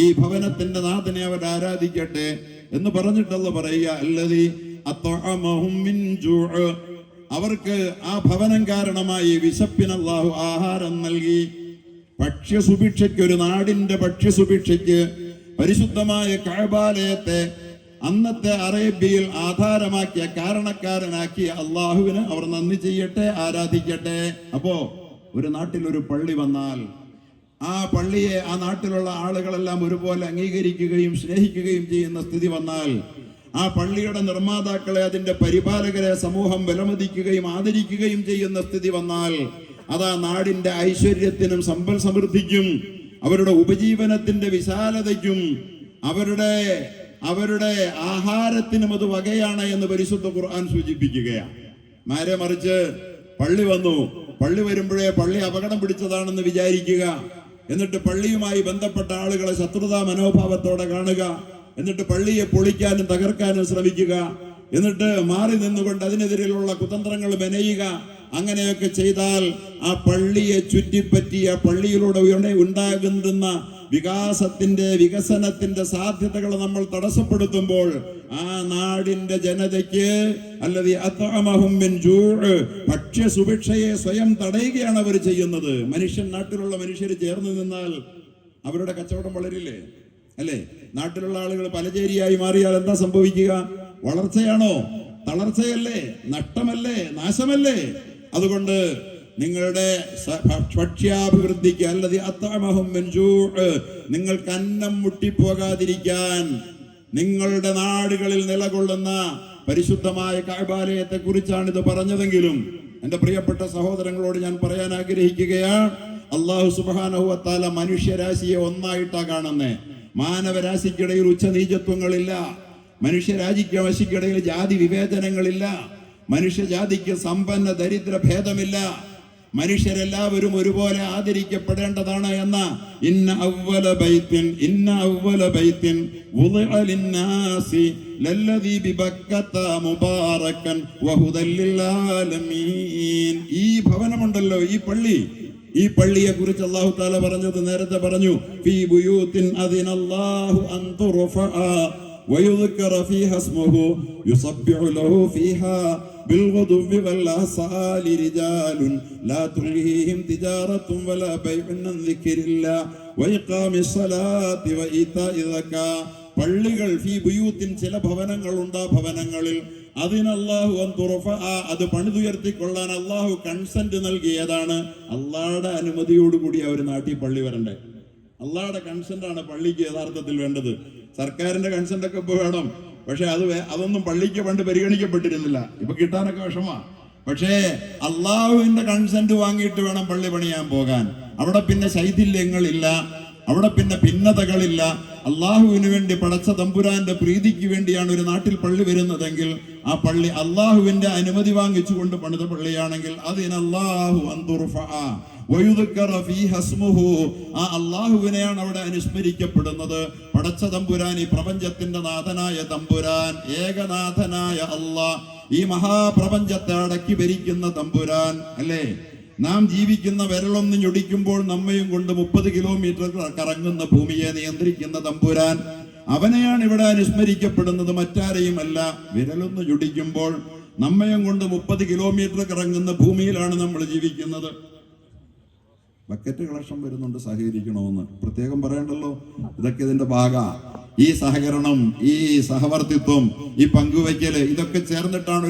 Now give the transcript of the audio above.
ഈ ഭവനത്തിന്റെ നാഥനെ അവർ ആരാധിക്കട്ടെ എന്ന് പറഞ്ഞിട്ടല്ല പറയുക, അല്ലദീ അത്അമഹും മിൻ ജൂഅ്, അവർക്ക് ആ ഭവനം കാരണമായി വിശപ്പിന് അല്ലാഹു ആഹാരം നൽകി. ഭക്ഷ്യസുഭിക്ഷയ്ക്ക്, ഒരു നാടിന്റെ ഭക്ഷ്യസുഭിക്ഷയ്ക്ക് പരിശുദ്ധമായ കഅബാലയത്തെ അന്നത്തെ അറേബ്യയിൽ ആധാരമാക്കിയ, കാരണക്കാരനാക്കിയ അള്ളാഹുവിന് അവർ നന്ദി ചെയ്യട്ടെ, ആരാധിക്കട്ടെ. അപ്പോ ഒരു നാട്ടിൽ ഒരു പള്ളി വന്നാൽ ആ പള്ളിയെ ആ നാട്ടിലുള്ള ആളുകളെല്ലാം ഒരുപോലെ അംഗീകരിക്കുകയും സ്നേഹിക്കുകയും ചെയ്യുന്ന സ്ഥിതി വന്നാൽ, ആ പള്ളിയുടെ നിർമ്മാതാക്കളെ, അതിന്റെ പരിപാലകരെ സമൂഹം വിലമതിക്കുകയും ആദരിക്കുകയും ചെയ്യുന്ന സ്ഥിതി വന്നാൽ, അതാ നാടിന്റെ ഐശ്വര്യത്തിനും സമ്പൽ സമൃദ്ധിക്കും അവരുടെ ഉപജീവനത്തിന്റെ വിശാലതയ്ക്കും അവരുടെ ആഹാരത്തിനും അത് വകയാണ് എന്ന് പരിശുദ്ധ ഖുർആൻ സൂചിപ്പിക്കുകയാണ്. നേരെ മറിച്ച് പള്ളി വന്നു, പള്ളി വരുമ്പോഴേ പള്ളി അപകടം പിടിച്ചതാണെന്ന് വിചാരിക്കുക, എന്നിട്ട് പള്ളിയുമായി ബന്ധപ്പെട്ട ആളുകളെ ശത്രുതാ മനോഭാവത്തോടെ കാണുക, എന്നിട്ട് പള്ളിയെ പൊളിക്കാനും തകർക്കാനും ശ്രമിക്കുക, എന്നിട്ട് മാറി നിന്നുകൊണ്ട് അതിനെതിരെയുള്ള കുതന്ത്രങ്ങൾ മെനയുക. അങ്ങനെയൊക്കെ ചെയ്താൽ ആ പള്ളിയെ ചുറ്റിപ്പറ്റി ആ പള്ളിയിലൂടെ ഉണ്ടാകുന്ന വികസനത്തിന്റെ സാധ്യതകൾ നമ്മൾ തടസ്സപ്പെടുത്തുമ്പോൾ ആ നാടിന്റെ ജനതയ്ക്ക് അല്ലദീ അത്അമഹും മിൻ ജൂഅ്, ഭക്ഷ്യസുഭിക്ഷയെ സ്വയം തടയുകയാണ് അവർ ചെയ്യുന്നത്. നാട്ടിലുള്ള മനുഷ്യർ ചേർന്ന് നിന്നാൽ അവരുടെ കച്ചവടം വളരില്ലേ? അല്ലേ? നാട്ടിലുള്ള ആളുകൾ പലചേരിയായി മാറിയാൽ എന്താ സംഭവിക്കുക? വളർച്ചയാണോ? തളർച്ചയല്ലേ? നഷ്ടമല്ലേ? നാശമല്ലേ? അതുകൊണ്ട് നിങ്ങളുടെ ഭക്ഷ്യാഭിവൃദ്ധിക്ക് അല്ലദീ അത്അമഹും മിൻ ജൂഅ്, നിങ്ങൾക്ക് അന്നം മുട്ടിപ്പോകാതിരിക്കാൻ നിങ്ങളുടെ നാടുകളിൽ നിലകൊള്ളുന്ന പരിശുദ്ധമായ കഅബാലയത്തെ കുറിച്ചാണ് ഇത് പറഞ്ഞതെങ്കിലും എന്റെ പ്രിയപ്പെട്ട സഹോദരങ്ങളോട് ഞാൻ പറയാൻ ആഗ്രഹിക്കുകയാണ്, അല്ലാഹു സുബ്ഹാനഹു വ തആല മനുഷ്യരാശിയെ ഒന്നായിട്ടാ കാണുന്നേ. മാനവരാശിക്കിടയിൽ ഉച്ചനീചത്വങ്ങളില്ല, മനുഷ്യരാശിക്കിടയിൽ ജാതി വിവേചനങ്ങളില്ല, മനുഷ്യജാതിക്ക് സമ്പന്ന ദരിദ്ര ഭേദമില്ല, മനുഷ്യരെല്ലാവരും ഒരുപോലെ ആദരിക്കപ്പെടേണ്ടതാണ് എന്ന ഇന്ന അവ്വല ബൈത്തിൻ വുദിഅ ലിന്നാസി ലല്ലദീ ബിബക്കത മുബാറകൻ വഹുദൽ ലിൽആലമീൻ. ഈ ഭവനമുണ്ടല്ലോ, ഈ പള്ളിയെ കുറിച്ച് അല്ലാഹു തആല പറഞ്ഞത് നേരത്തെ പറഞ്ഞു, ഫീ ബുയൂത്തിൻ അദിനല്ലാഹു അൻ തുർഫഅ ويذكر فيها اسمه يسبح له فيها بالغدو والآصال رجال لا تلهيهم تجارة ولا بيع عن ذكر الله وإقام الصلاة وإيتاء الزكاة. പള്ളികൾ ഫീ ബുയൂത്തിൻ, ചില ഭവനങ്ങളുണ്ട്, ആ ഭവനങ്ങളിൽ അതിനല്ലാഹു അൻ തുർഫഅ, അത് പണിതുയർത്തിക്കൊള്ളാൻ അല്ലാഹു കൺസെന്റ് നൽകിയതാണ്. അല്ലാഹുവിന്റെ അനുമതിയോടുകൂടി ആ ഒരു നാട്ടിൽ പള്ളി വരണ്ടേ. അല്ലാഹുവിന്റെ കൺസെന്റ് ആണ് പള്ളിക്ക് യഥാർത്ഥത്തിൽ വേണ്ടത്. സർക്കാരിന്റെ കൺസെന്റ് ഒക്കെ ഇപ്പൊ വേണം, പക്ഷെ അതൊന്നും പള്ളിക്ക് പണ്ട് പരിഗണിക്കപ്പെട്ടിരുന്നില്ല. ഇപ്പൊ കിട്ടാനൊക്കെ വിഷമാ. പക്ഷേ അള്ളാഹുവിന്റെ കൺസെന്റ് വാങ്ങിയിട്ട് വേണം പള്ളി പണിയാൻ പോകാൻ. അവിടെ പിന്നെ ശൈഥില്യങ്ങളില്ല, അവിടെ പിന്നെ ഭിന്നതകളില്ല. അള്ളാഹുവിന് വേണ്ടി പടച്ച തമ്പുരാന്റെ പ്രീതിക്ക് വേണ്ടിയാണ് ഒരു നാട്ടിൽ പള്ളി വരുന്നതെങ്കിൽ ആ പള്ളി അള്ളാഹുവിന്റെ അനുമതി വാങ്ങിച്ചുകൊണ്ട് പണിത പള്ളിയാണെങ്കിൽ അതിനല്ലാഹു അൻ തുർഫഅ വയുദ്കറ ഫീഹാ ഇസ്മുഹു, ആ അള്ളാഹുവിനെയാണ് അവിടെ അനുസ്മരിക്കപ്പെടുന്നത്. പടച്ച തമ്പുരാൻ, ഈ പ്രപഞ്ചത്തിന്റെ നാഥനായ തമ്പുരാൻ, ഏകനാഥനായ അള്ളാഹ്, ഈ മഹാപ്രപഞ്ചത്തെ അടക്കി ഭരിക്കുന്ന തമ്പുരാൻ അല്ലേ? നാം ജീവിക്കുന്ന വിരലൊന്ന് ഞൊടിക്കുമ്പോൾ നമ്മയും കൊണ്ട് 30 കിലോമീറ്റർ കറങ്ങുന്ന ഭൂമിയെ നിയന്ത്രിക്കുന്ന തമ്പുരാൻ, അവനെയാണ് ഇവിടെ അനുസ്മരിക്കപ്പെടുന്നത്, മറ്റാരെയും അല്ല. വിരലൊന്ന് ഞൊടിക്കുമ്പോൾ നമ്മയും കൊണ്ട് 30 കിലോമീറ്റർ കറങ്ങുന്ന ഭൂമിയിലാണ് നമ്മൾ ജീവിക്കുന്നത്. ബക്കറ്റ് കളക്ഷൻ വരുന്നുണ്ട്, സഹകരിക്കണമെന്ന് പ്രത്യേകം പറയണ്ടല്ലോ. ഇതൊക്കെ ഇതിന്റെ ഭാഗം. ഈ സഹകരണം, ഈ സഹവർത്തിത്വം, ഈ പങ്കുവയ്ക്കല്, ഇതൊക്കെ ചേർന്നിട്ടാണ്